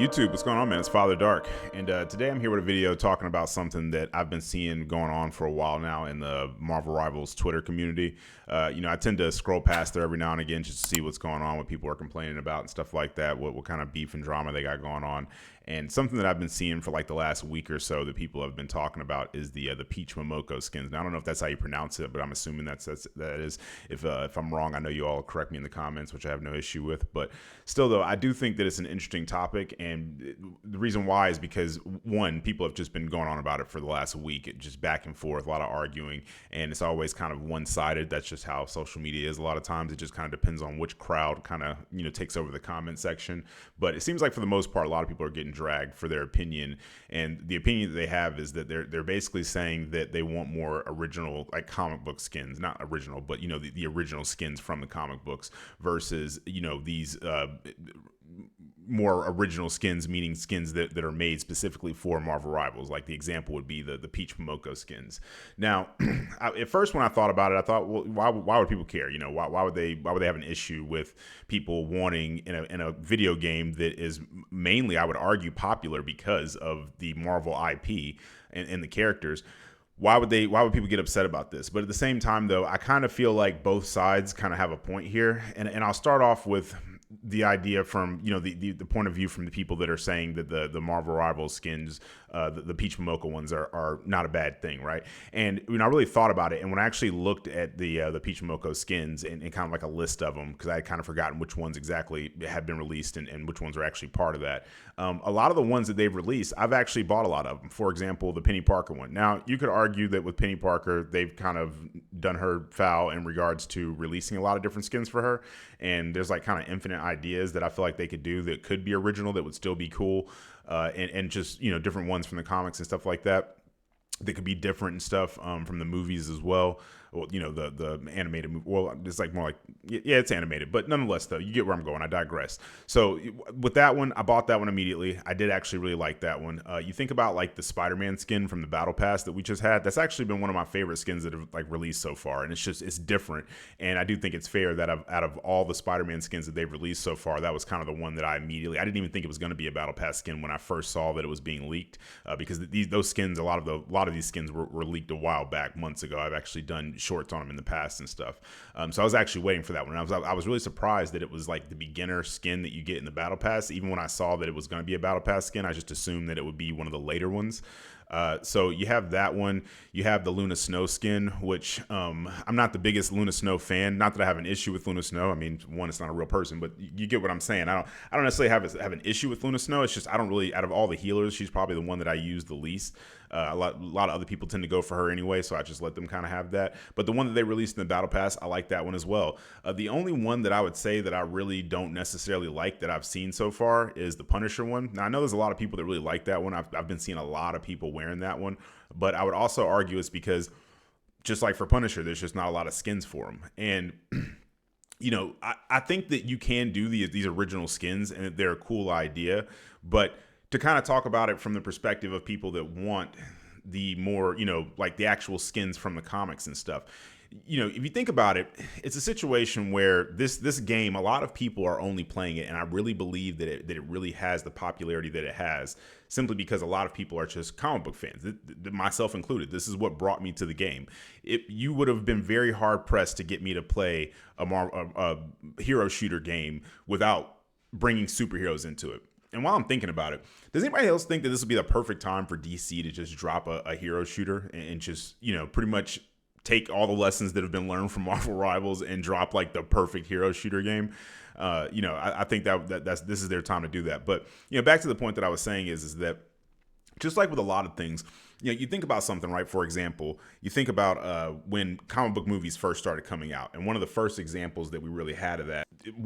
YouTube, what's going on, man? It's Father Dark, and today I'm here with a video talking about something that I've been seeing going on for a while now in the Marvel Rivals Twitter community. I tend to scroll past there every now and again just to see what's going on, what people are complaining about and stuff like that, what kind of beef and drama they got going on. And something that I've been seeing for like the last week or so that people have been talking about is the Peach Momoko skins. Now, I don't know if that's how you pronounce it, but I'm assuming that is. If I'm wrong, I know you all correct me in the comments, which I have no issue with. But still, though, I do think that it's an interesting topic, and the reason why is because, one, people have just been going on about it for the last week, just back and forth, a lot of arguing, and it's always kind of one-sided. That's just how social media is a lot of times. It just kind of depends on which crowd kind of takes over the comment section. But it seems like for the most part, a lot of people are getting dragged for their opinion, and the opinion that they have is that they're basically saying that they want more original, like comic book skins, not original, but the original skins from the comic books versus these more original skins, meaning skins that are made specifically for Marvel Rivals. Like the example would be the Peach Momoko skins. Now, at first when I thought about it, I thought, well, why would people care? Why would they have an issue with people wanting in a video game that is mainly, I would argue, popular because of the Marvel IP and the characters? Why would people get upset about this? But at the same time, though, I kind of feel like both sides kind of have a point here, and I'll start off with the idea from the point of view from the people that are saying that the Marvel Rivals skins, the Peach Momoko ones are not a bad thing, right? And I really thought about it, and when I actually looked at the Peach Momoko skins and kind of like a list of them, because I had kind of forgotten which ones exactly had been released and which ones are actually part of that. A lot of the ones that they've released, I've actually bought a lot of them. For example, the Penny Parker one. Now, you could argue that with Penny Parker, they've kind of done her foul in regards to releasing a lot of different skins for her, and there's like kind of infinite ideas that I feel like they could do that could be original, that would still be cool, and just different ones from the comics and stuff like that could be different and stuff from the movies as well. Well, the animated movie. Well, it's like more like, yeah, it's animated, but nonetheless, though, you get where I'm going. I digress. So with that one, I bought that one immediately. I did actually really like that one. You think about like the Spider-Man skin from the Battle Pass that we just had. That's actually been one of my favorite skins that have like released so far, and it's different. And I do think it's fair that out of all the Spider-Man skins that they've released so far, that was kind of the one that I didn't even think it was going to be a Battle Pass skin when I first saw that it was being leaked, because those skins, a lot of these skins were leaked a while back, months ago. I've actually done shorts on them in the past and stuff. So I was actually waiting for that one. I was really surprised that it was like the beginner skin that you get in the Battle Pass. Even when I saw that it was going to be a Battle Pass skin, I just assumed that it would be one of the later ones. So you have that one. You have the Luna Snow skin, which I'm not the biggest Luna Snow fan. Not that I have an issue with Luna Snow. I mean, one, it's not a real person, but you get what I'm saying. I don't necessarily have an issue with Luna Snow. It's just I don't really, out of all the healers, she's probably the one that I use the least. A lot of other people tend to go for her anyway, so I just let them kind of have that. But the one that they released in the Battle Pass, I like that one as well. The only one that I would say that I really don't necessarily like that I've seen so far is the Punisher one. Now, I know there's a lot of people that really like that one. I've been seeing a lot of people wearing that one, but I would also argue it's because, just like for Punisher, there's just not a lot of skins for him. And I think that you can do these original skins, and they're a cool idea, but to kind of talk about it from the perspective of people that want the more, like the actual skins from the comics and stuff. If you think about it, it's a situation where this game, a lot of people are only playing it, and I really believe that it really has the popularity that it has simply because a lot of people are just comic book fans, myself included. This is what brought me to the game. You would have been very hard pressed to get me to play a hero shooter game without bringing superheroes into it. And while I'm thinking about it, does anybody else think that this would be the perfect time for DC to just drop a hero shooter and just, pretty much take all the lessons that have been learned from Marvel Rivals and drop like the perfect hero shooter game? I think this is their time to do that. But, back to the point that I was saying is that just like with a lot of things, you think about something, right? For example, you think about when comic book movies first started coming out, and one of the first examples that we really had of that,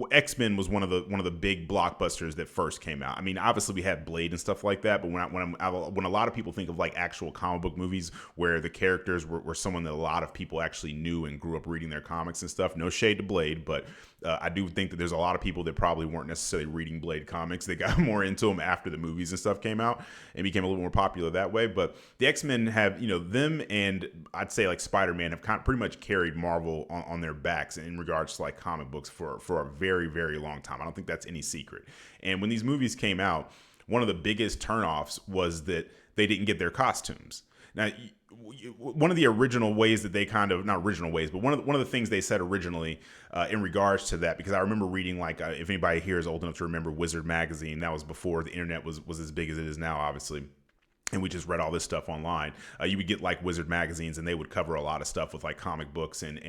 X-Men was one of the big blockbusters that first came out. I mean, obviously we had Blade and stuff like that, but when a lot of people think of like actual comic book movies where the characters were someone that a lot of people actually knew and grew up reading their comics and stuff. No shade to Blade, but I do think that there's a lot of people that probably weren't necessarily reading Blade comics. They got more into them after the movies and stuff came out and became a little more popular that way. But the X-Men have, them and I'd say like Spider-Man have kind of pretty much carried Marvel on their backs in regards to like comic books for a very, very long time. I don't think that's any secret. And when these movies came out, one of the biggest turnoffs was that they didn't get their costumes. Now, one of the original ways that they kind of, not original ways, but one of the things they said originally in regards to that, because I remember reading, like, if anybody here is old enough to remember Wizard magazine, that was before the internet was as big as it is now, obviously. And we just read all this stuff online. You would get like Wizard magazines, and they would cover a lot of stuff with like comic books and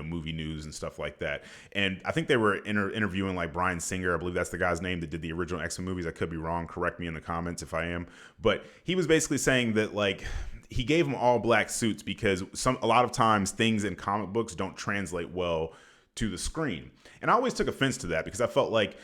movie news and stuff like that. And I think they were interviewing like Bryan Singer, I believe that's the guy's name that did the original X-Men movies. I could be wrong. Correct me in the comments if I am. But he was basically saying that, like, he gave them all black suits because a lot of times things in comic books don't translate well to the screen. And I always took offense to that because I felt like,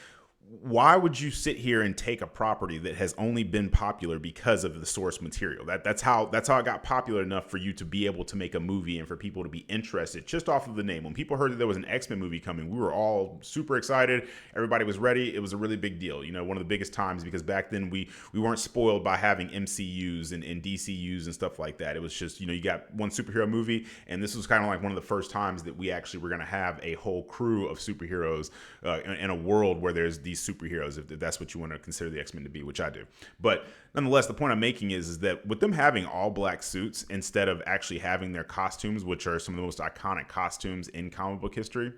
why would you sit here and take a property that has only been popular because of the source material? That's how it got popular enough for you to be able to make a movie and for people to be interested just off of the name. When people heard that there was an X-Men movie coming, we were all super excited. Everybody was ready. It was a really big deal. One of the biggest times, because back then we weren't spoiled by having MCUs and DCUs and stuff like that. It was just, you got one superhero movie, and this was kind of like one of the first times that we actually were going to have a whole crew of superheroes in a world where there's these superheroes, if that's what you want to consider the X-Men to be, which I do. But nonetheless, the point I'm making is that with them having all black suits instead of actually having their costumes, which are some of the most iconic costumes in comic book history,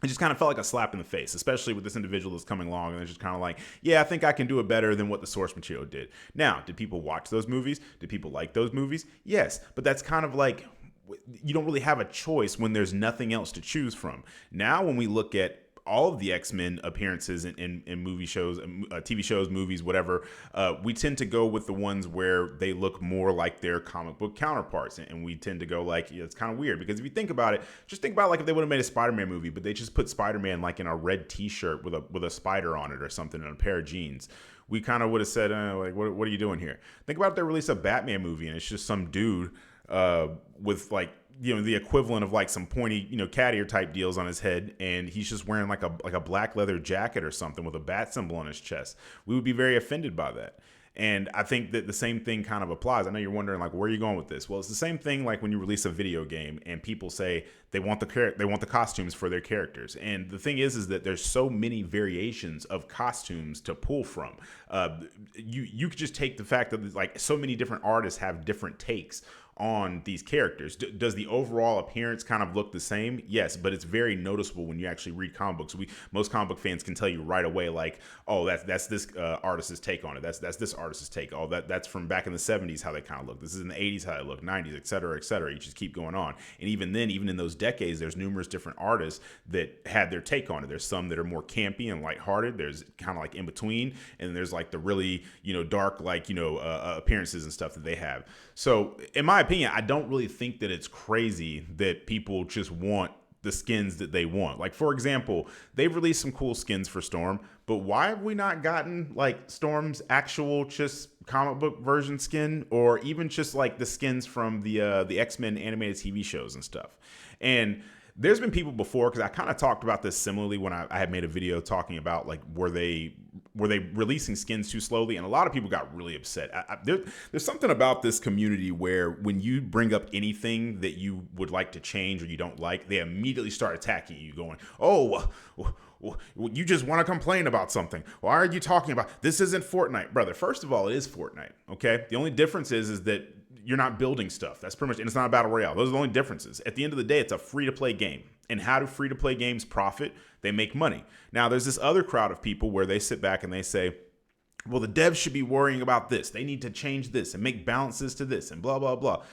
it just kind of felt like a slap in the face, especially with this individual that's coming along and it's just kind of like, yeah, I think I can do it better than what the source material did. Now, did people watch those movies? Did people like those movies? Yes, but that's kind of like, you don't really have a choice when there's nothing else to choose from. Now, when we look at all of the X-Men appearances in movie shows, TV shows, movies, whatever, we tend to go with the ones where they look more like their comic book counterparts. And we tend to go like, it's kind of weird because if you think about it, just think about like if they would have made a Spider-Man movie, but they just put Spider-Man like in a red t-shirt with a spider on it or something and a pair of jeans. We kind of would have said, like, what are you doing here? Think about if they release a Batman movie and it's just some dude with like, the equivalent of like some pointy, cat ear type deals on his head, and he's just wearing like a black leather jacket or something with a bat symbol on his chest. We would be very offended by that. And I think that the same thing kind of applies. I know you're wondering, like, where are you going with this? Well, it's the same thing like when you release a video game and people say they want the costumes for their characters. And the thing is that there's so many variations of costumes to pull from. You could just take the fact that like so many different artists have different takes on these characters. Does the overall appearance kind of look the same? Yes, but it's very noticeable when you actually read comic books. Most comic book fans can tell you right away, like, oh, that's this artist's take on it. That's this artist's take. Oh, that's from back in the 70s how they kind of look. This is in the 80s how they look, 90s, et cetera, et cetera. You just keep going on. And even then, even in those decades, there's numerous different artists that had their take on it. There's some that are more campy and lighthearted. There's kind of like in between, and there's like the really dark appearances and stuff that they have. So in my opinion, I don't really think that it's crazy that people just want the skins that they want. Like, for example, they've released some cool skins for Storm, but why have we not gotten like Storm's actual just comic book version skin, or even just like the skins from the X-Men animated TV shows and stuff? And there's been people before, because I kind of talked about this similarly when I had made a video talking about like were they releasing skins too slowly, and a lot of people got really upset. There's something about this community where when you bring up anything that you would like to change or you don't like, they immediately start attacking you, going, oh, you just want to complain about something. Why are you talking about this? Isn't Fortnite, brother? First of all, it is Fortnite. Okay, the only difference is that you're not building stuff. That's pretty much, and it's not a battle royale. Those are the only differences. At the end of the day, it's a free-to-play game. And how do free-to-play games profit? They make money. Now, there's this other crowd of people where they sit back and they say, well, the devs should be worrying about this. They need to change this and make balances to this and blah, blah, blah.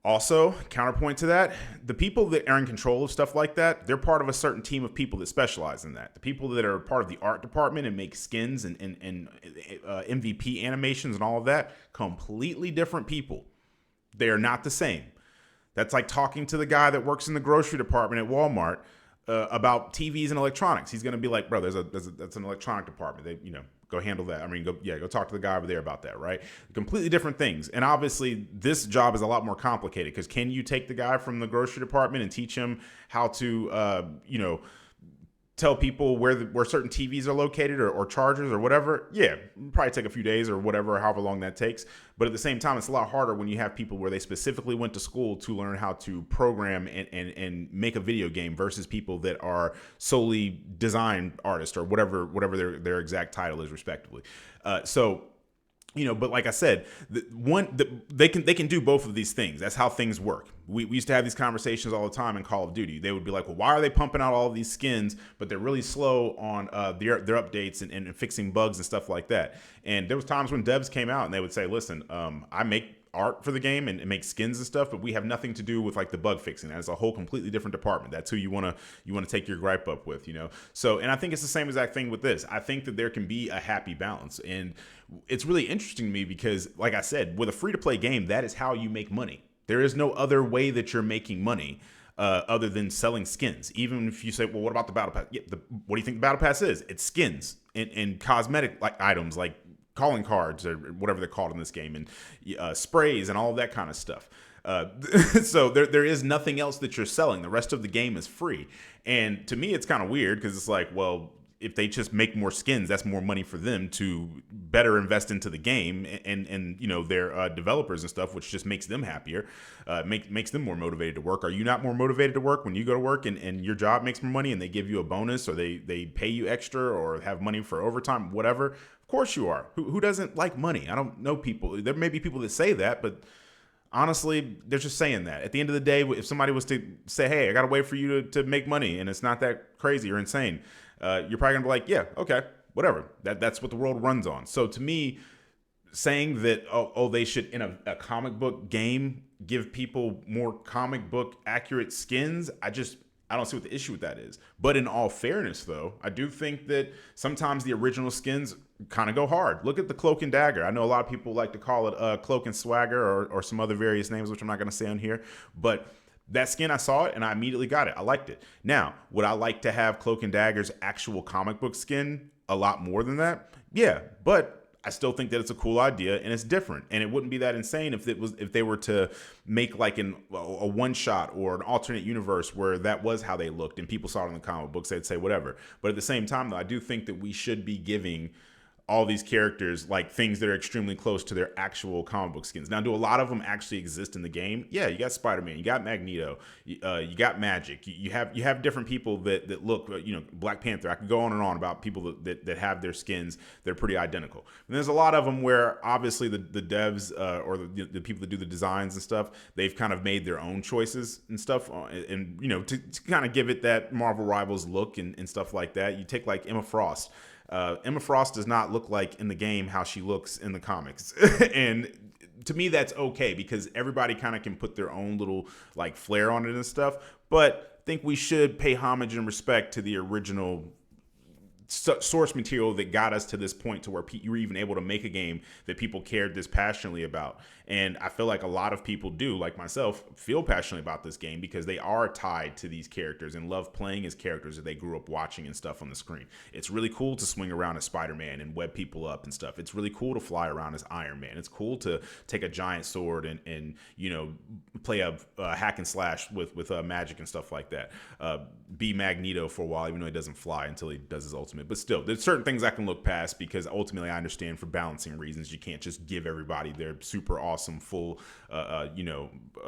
Also, counterpoint to that, the people that are in control of stuff like that, they're part of a certain team of people that specialize in that. The people that are part of the art department and make skins and MVP animations and all of that, completely different people. They are not the same. That's like talking to the guy that works in the grocery department at Walmart about TVs and electronics. He's going to be like, bro, that's an electronic department. They, go handle that. I mean, go talk to the guy over there about that, right? Completely different things. And obviously, this job is a lot more complicated, because can you take the guy from the grocery department and teach him how to, tell people where certain TVs are located or chargers or whatever, yeah, probably take a few days or whatever, however long that takes. But at the same time, it's a lot harder when you have people where they specifically went to school to learn how to program and make a video game versus people that are solely design artists or whatever their exact title is, respectively. So but like I said, they can do both of these things. That's how things work. We used to have these conversations all the time in Call of Duty. They would be like, well, why are they pumping out all of these skins, but they're really slow on their updates and fixing bugs and stuff like that. And there was times when devs came out and they would say, listen, I make art for the game and make skins and stuff, but we have nothing to do with like the bug fixing. That is a whole completely different department. That's who you want to take your gripe up with, So, and I think it's the same exact thing with this. I think that there can be a happy balance, and it's really interesting to me because, like I said, with a free to play game, that is how you make money. There is no other way that you're making money other than selling skins. Even if you say, well, what about the battle pass? Yeah, what do you think the battle pass is? It's skins and cosmetic like items like calling cards or whatever they're called in this game, and sprays and all of that kind of stuff. So there is nothing else that you're selling. The rest of the game is free. And to me, it's kind of weird because it's like, well, if they just make more skins, that's more money for them to better invest into the game and their developers and stuff, which just makes them happier, makes them more motivated to work. Are you not more motivated to work when you go to work and your job makes more money and they give you a bonus or they pay you extra or have money for overtime, whatever? Of course you are. Who doesn't like money? I don't know people. There may be people that say that, but honestly, they're just saying that. At the end of the day, if somebody was to say, hey, I got to wait for you to make money and it's not that crazy or insane, you're probably gonna be like, yeah, okay, whatever. That's what the world runs on. So to me, saying that they should in a comic book game give people more comic book accurate skins, I don't see what the issue with that is. But in all fairness, though, I do think that sometimes the original skins kind of go hard. Look at the Cloak and Dagger. I know a lot of people like to call it Cloak and Swagger or some other various names, which I'm not going to say on here. But that skin, I saw it and I immediately got it. I liked it. Now, would I like to have Cloak and Dagger's actual comic book skin a lot more than that? Yeah, but I still think that it's a cool idea and it's different. And it wouldn't be that insane if they were to make like a one shot or an alternate universe where that was how they looked and people saw it in the comic books, they'd say whatever. But at the same time, though, I do think that we should be giving all these characters like things that are extremely close to their actual comic book skins. Now, do a lot of them actually exist in the game? Yeah, you got Spider-Man, you got Magneto, you got Magic, you have different people that look, Black Panther. I could go on and on about people that have their skins. They're pretty identical. And there's a lot of them where obviously the devs or the people that do the designs and stuff, they've kind of made their own choices and stuff, and to kind of give it that Marvel Rivals look and stuff like that. You take like Emma Frost. Emma Frost does not look like in the game how she looks in the comics. And to me, that's okay because everybody kind of can put their own little like flair on it and stuff. But I think we should pay homage and respect to the original source material that got us to this point to where you were even able to make a game that people cared this passionately about. And I feel like a lot of people do, like myself, feel passionately about this game because they are tied to these characters and love playing as characters that they grew up watching and stuff on the screen. It's really cool to swing around as Spider-Man and web people up and stuff. It's really cool to fly around as Iron Man. It's cool to take a giant sword and play a hack and slash with magic and stuff like that. Be Magneto for a while, even though he doesn't fly until he does his ultimate. But still, there's certain things I can look past because ultimately I understand for balancing reasons you can't just give everybody their super awesome full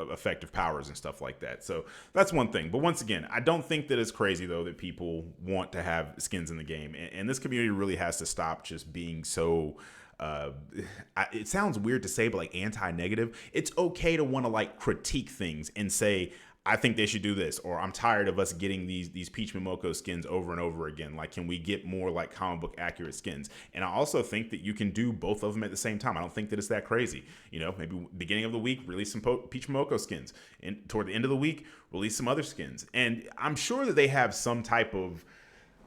effective powers and stuff like that. So that's one thing. But once again, I don't think that it's crazy though that people want to have skins in the game, and this community really has to stop just being so it sounds weird to say, but like anti-negative. It's okay to want to like critique things and say, I think they should do this, or I'm tired of us getting these Peach Momoko skins over and over again. Like, can we get more like comic book accurate skins? And I also think that you can do both of them at the same time. I don't think that it's that crazy. Maybe beginning of the week, release some Peach Momoko skins, and toward the end of the week, release some other skins. And I'm sure that they have some type of,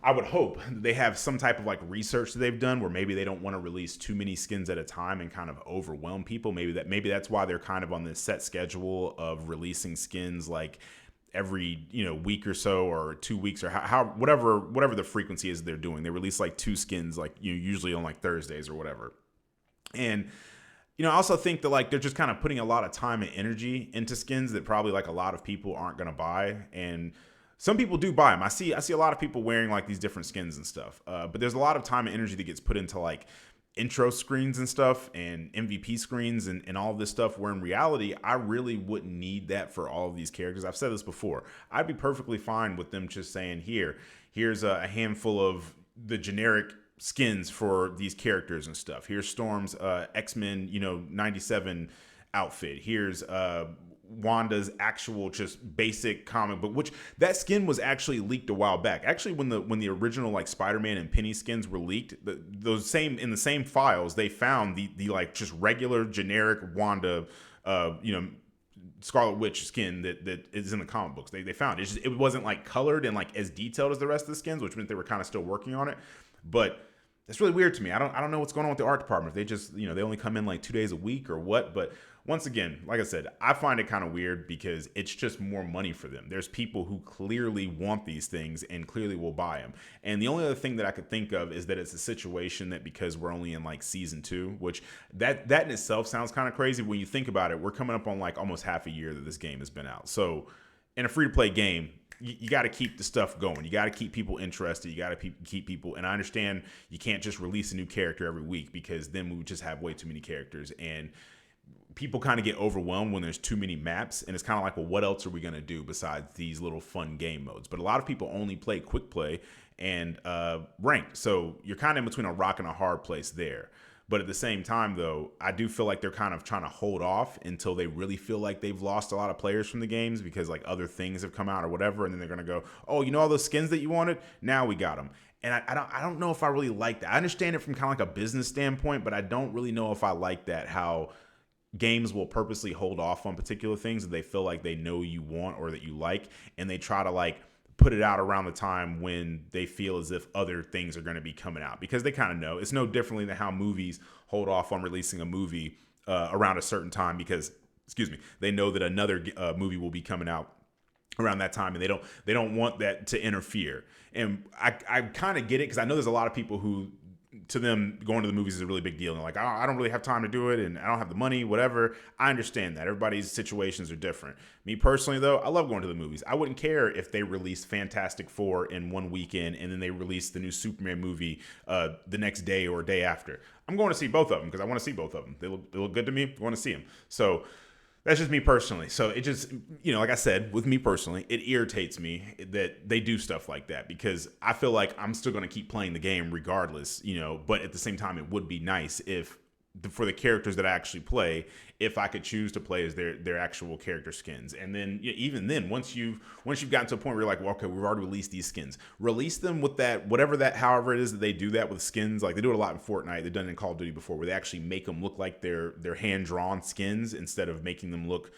I would hope they have some type of like research that they've done where maybe they don't want to release too many skins at a time and kind of overwhelm people. Maybe that's why they're kind of on this set schedule of releasing skins like every week or so or 2 weeks or how whatever the frequency is they're doing. They release like 2 skins like usually on like Thursdays or whatever. And I also think that like they're just kind of putting a lot of time and energy into skins that probably like a lot of people aren't going to buy. And Some people do buy them. I see a lot of people wearing like these different skins and stuff. But there's a lot of time and energy that gets put into like intro screens and stuff and MVP screens and all of this stuff, where in reality, I really wouldn't need that for all of these characters. I've said this before. I'd be perfectly fine with them just saying, here's a handful of the generic skins for these characters and stuff. Here's Storm's X-Men, 97 outfit. Here's Wanda's actual just basic comic book, which that skin was actually leaked a while back. Actually, when the original like Spider-Man and Penny skins were leaked, in the same files, they found the like just regular generic Wanda, Scarlet Witch skin that is in the comic books. They found it. It wasn't like colored and like as detailed as the rest of the skins, which meant they were kind of still working on it. But that's really weird to me. I don't know what's going on with the art department. If they just, they only come in like 2 days a week or what. But once again, like I said, I find it kind of weird because it's just more money for them. There's people who clearly want these things and clearly will buy them. And the only other thing that I could think of is that it's a situation that because we're only in like season 2, which that in itself sounds kind of crazy. When you think about it, we're coming up on like almost half a year that this game has been out. So in a free-to-play game, you got to keep the stuff going. You got to keep people interested. You got to keep people. And I understand you can't just release a new character every week because then we would just have way too many characters. And people kind of get overwhelmed when there's too many maps. And it's kind of like, well, what else are we going to do besides these little fun game modes? But a lot of people only play quick play and ranked. So you're kind of in between a rock and a hard place there. But at the same time, though, I do feel like they're kind of trying to hold off until they really feel like they've lost a lot of players from the games because like other things have come out or whatever. And then they're going to go, oh, all those skins that you wanted? Now we got them. And I don't know if I really like that. I understand it from kind of like a business standpoint, but I don't really know if I like that, how games will purposely hold off on particular things that they feel like they know you want or that you like. And they try to like put it out around the time when they feel as if other things are going to be coming out, because they kind of know. It's no differently than how movies hold off on releasing a movie around a certain time because, they know that another movie will be coming out around that time, and they don't want that to interfere. And I kind of get it, because I know there's a lot of people who, to them, going to the movies is a really big deal. And like, oh, I don't really have time to do it, and I don't have the money, whatever. I understand that. Everybody's situations are different. Me personally, though, I love going to the movies. I wouldn't care if they released Fantastic Four in one weekend and then they released the new Superman movie the next day or day after. I'm going to see both of them because I want to see both of them. They look good to me. I want to see them. So that's just me personally. So it just, like I said, with me personally, it irritates me that they do stuff like that, because I feel like I'm still going to keep playing the game regardless, but at the same time, it would be nice if for the characters that I actually play, if I could choose to play as their actual character skins. And then even then, once you've gotten to a point where you're like, well, okay, we've already released these skins, release them with that, however it is that they do that with skins. Like they do it a lot in Fortnite. They've done it in Call of Duty before, where they actually make them look like they're hand-drawn skins instead of making them look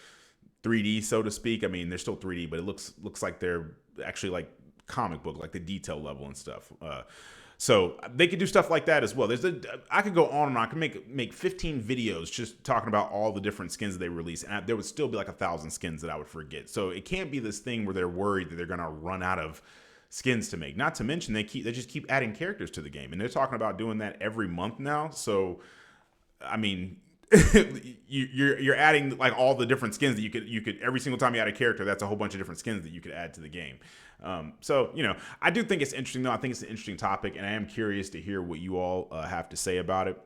3D, so to speak. I mean, they're still 3D, but it looks like they're actually like comic book, like the detail level and stuff. So they could do stuff like that as well. I could go on and on. I could make 15 videos just talking about all the different skins that they release, and there would still be like 1,000 skins that I would forget. So it can't be this thing where they're worried that they're going to run out of skins to make. Not to mention they just keep adding characters to the game, and they're talking about doing that every month now. So, I mean, you're adding like all the different skins that you could every single time you add a character, that's a whole bunch of different skins that you could add to the game. So I do think it's interesting, though. I think it's an interesting topic, and I am curious to hear what you all have to say about it.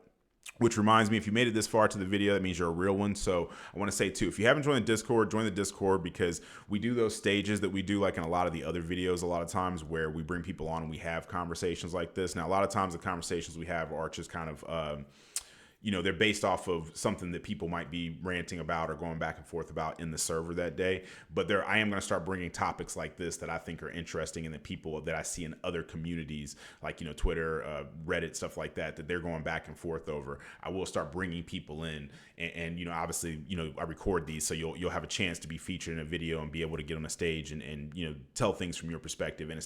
Which reminds me, if you made it this far to the video, that means you're a real one. So I want to say too, if you haven't joined the Discord, join the Discord, because we do those stages that we do like in a lot of the other videos a lot of times, where we bring people on and we have conversations like this. Now, a lot of times the conversations we have are just kind of they're based off of something that people might be ranting about or going back and forth about in the server that day. But I am going to start bringing topics like this that I think are interesting, and that people that I see in other communities, like, Twitter, Reddit, stuff like that they're going back and forth over. I will start bringing people in, and obviously, I record these, so you'll have a chance to be featured in a video and be able to get on a stage and tell things from your perspective. And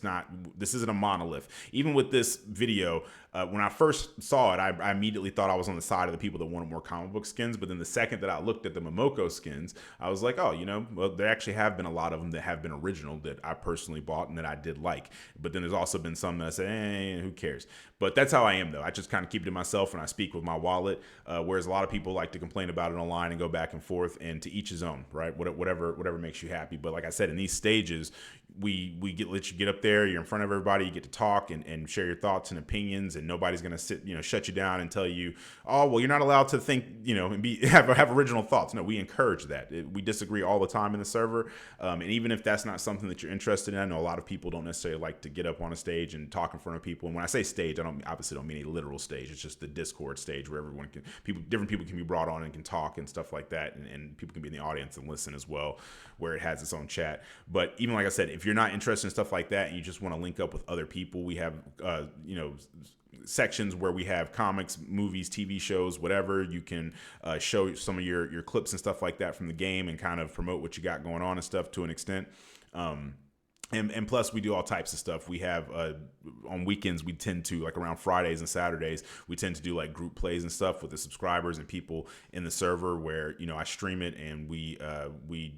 this isn't a monolith. Even with this video, when I first saw it, I immediately thought I was on the side of the people that wanted more comic book skins. But then the second that I looked at the Momoko skins, I was like, oh, well, there actually have been a lot of them that have been original that I personally bought and that I did like. But then there's also been some that I said, who cares? But that's how I am, though. I just kind of keep it to myself and I speak with my wallet. Whereas a lot of people like to complain about it online and go back and forth. And to each his own, right? Whatever makes you happy. But like I said, in these stages, we let you get up there. You're in front of everybody. You get to talk and share your thoughts and opinions. And nobody's gonna shut you down and tell you, oh well, you're not allowed to think, and have original thoughts. No, we encourage that. We disagree all the time in the server, and even if that's not something that you're interested in, I know a lot of people don't necessarily like to get up on a stage and talk in front of people. And when I say stage, I obviously don't mean a literal stage. It's just the Discord stage where different people can be brought on and can talk and stuff like that, and people can be in the audience and listen as well, where it has its own chat. But even like I said, if you're not interested in stuff like that and you just want to link up with other people, we have sections where we have comics, movies, TV shows, whatever. You can show some of your clips and stuff like that from the game and kind of promote what you got going on and stuff to an extent. And plus, we do all types of stuff. We have on weekends, we tend to, like around Fridays and Saturdays, we tend to do like group plays and stuff with the subscribers and people in the server where, I stream it and we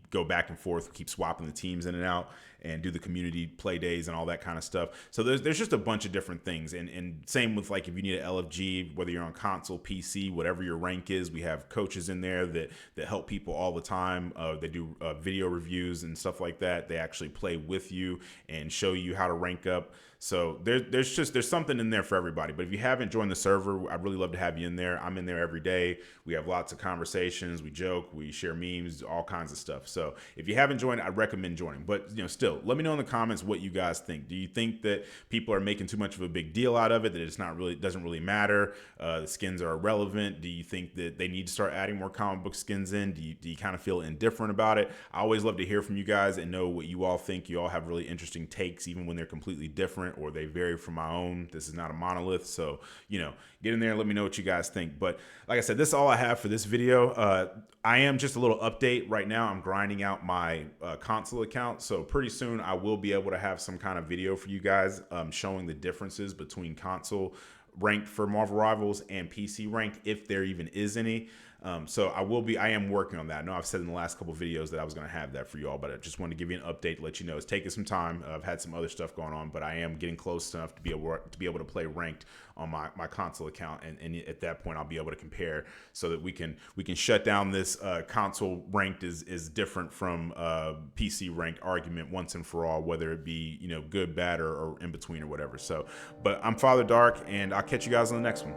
go back and forth, keep swapping the teams in and out and do the community play days and all that kind of stuff. So there's just a bunch of different things. And same with like if you need an LFG, whether you're on console, PC, whatever your rank is, we have coaches in there that help people all the time. They do video reviews and stuff like that. They actually play with you and show you how to rank up. So there's something in there for everybody. But if you haven't joined the server, I'd really love to have you in there. I'm in there every day. We have lots of conversations. We joke. We share memes, all kinds of stuff. So if you haven't joined, I'd recommend joining. But still, let me know in the comments what you guys think. Do you think that people are making too much of a big deal out of it? That doesn't really matter? The skins are irrelevant. Do you think that they need to start adding more comic book skins in? Do you kind of feel indifferent about it? I always love to hear from you guys and know what you all think. You all have really interesting takes, even when they're completely different or they vary from my own. This is not a monolith. So, get in there and let me know what you guys think. But like I said, this is all I have for this video. I am just a little update right now. I'm grinding out my console account. So pretty soon I will be able to have some kind of video for you guys showing the differences between console ranked for Marvel Rivals and PC ranked, if there even is any. So I am working on that. I know I've said in the last couple of videos that I was going to have that for you all, but I just wanted to give you an update to let you know it's taking some time. I've had some other stuff going on, but I am getting close enough to be able to play ranked on my console account. And at that point I'll be able to compare so that we can shut down this console ranked is different from PC ranked argument once and for all, whether it be, good, bad, or in between or whatever. So, but I'm Father Dark and I'll catch you guys on the next one.